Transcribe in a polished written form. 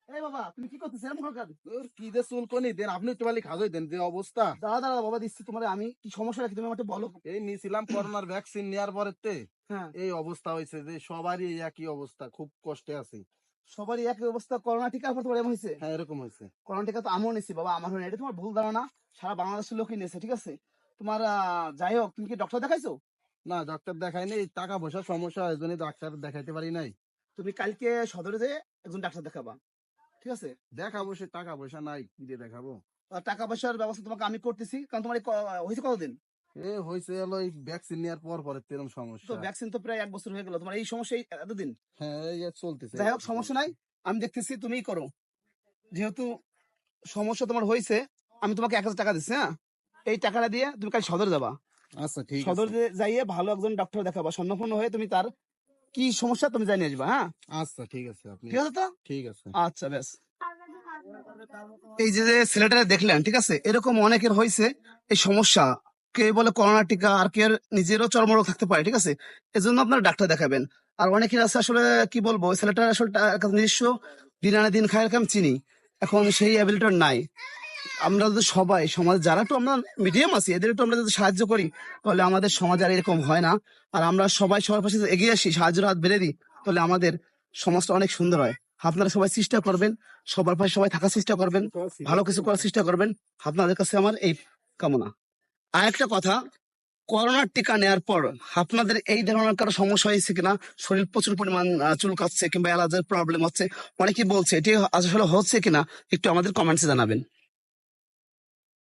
এই বাবা, তুমি কি করতেছো এরকম হঠাৎ? কি যে চুলকনি দেন, আপনি একটু খালি খাজই দেন, যে অবস্থা। দাঁড়া দাঁড়া বাবা, দিচ্ছি তোমার। আমি কি সমস্যা কি তুমি আমাকে বলো। এই নিয়েছিলাম করোনার ভ্যাকসিন নেওয়ার পরেতে হ্যাঁ, এই অবস্থা হয়েছে, যে সবারই এই একই অবস্থা, খুব কষ্টে আছি। সবারই একই অবস্থা। করোনা টিকার পর তোমার এমন হয়েছে? হ্যাঁ, এরকম হয়েছে। করোনা টিকা তো আমিও নিছি বাবা, আমার হয়নি। এটা তোমার ভুল ধারণা, সারা বাংলাদেশের লোকই নিয়েছে, ঠিক আছে? তোমার যাই হোক, তুমি কি ডক্টর দেখাইছো? না, ডাক্তার দেখাই নাই, টাকা পয়সার সমস্যা, এই জন্য ডাক্তার দেখাইতে পারি নাই। তুমি কালকে সদরে যেয়ে একজন ডাক্তার দেখাবা, ঠিক আছে? দেখাবো, সে টাকা পয়সা নাই, কি দিয়ে দেখাবো? আর টাকা পয়সার ব্যবস্থা তোমাকে আমি করতেছি, কারণ তোমার হয়েছে কতদিন? এ হয়েছে হলো এই ভ্যাকসিন নেওয়ার পর পরে এরকম তো সমস্যা। ভ্যাকসিন তো প্রায় 1 বছর হয়ে গেল, তোমার এই সমস্যা এতদিন। হ্যাঁ, এই যে চলতেছে। যাই হোক, সমস্যা নাই, আমি দেখতেছি, তুমিই করো। যেহেতু সমস্যা তোমার হয়েছে, আমি তোমাকে 1,000 টাকা দিচ্ছি, হ্যাঁ? এই টাকাটা দিয়ে তুমি কাল সদর যাবা। আচ্ছা, ঠিক সদর আছে। যাইয়ে ভালো একজন ডক্টর দেখাবা, স্বর্ণপূর্ণ হয়ে তুমি তার কি সমস্যা তুমি জানিয়ে আসবা, হ্যাঁ? আচ্ছা, ঠিক আছে। আপনি ঠিক আছে তো? ঠিক আছে। আচ্ছা, বেশ। এই যে যে ছেলেটা দেখলেন, ঠিক আছে, এরকম অনেকের হয়েছে এই সমস্যা। কে বলে করোনা টিকা, আর কে নিজেরও চর্মরোগ থাকতে পারে, ঠিক আছে? এজন্য আপনারা ডাক্তার দেখাবেন। আর অনেকের আছে, আসলে কি বলবো, ওই ছেলেটা আসলে নিজস্ব দিন আনে দিন খায়, আমি চিনি। এখন সেই অ্যাবিলিটি নাই। আমরা যদি সবাই সমাজ যারা একটু আমরা মিডিয়াম আছি, এদের একটু আমরা যদি সাহায্য করি, তাহলে আমাদের সমাজ আর এরকম হয় না। আর আমরা সবাই সবার পাশে যদি এগিয়ে আসি, সাহায্যের হাত বেড়ে দিই, তাহলে আমাদের সমাজটা অনেক সুন্দর হয়। আপনারা সবাই চেষ্টা করবেন, সবার পাশে সবাই থাকার চেষ্টা করবেন, ভালো কিছু করার চেষ্টা করবেন। আপনাদের কাছে আমার এই কামনা। আর একটা কথা, করোনার টিকা নেওয়ার পর আপনাদের এই ধরনের কারো সমস্যা হয়েছে কিনা? শরীর প্রচুর পরিমাণ চুলকাচ্ছে কিংবা অ্যালার্জির প্রবলেম হচ্ছে, অনেকেই বলছে, এটি আসলে হচ্ছে কিনা, একটু আমাদের কমেন্টসে জানাবেন।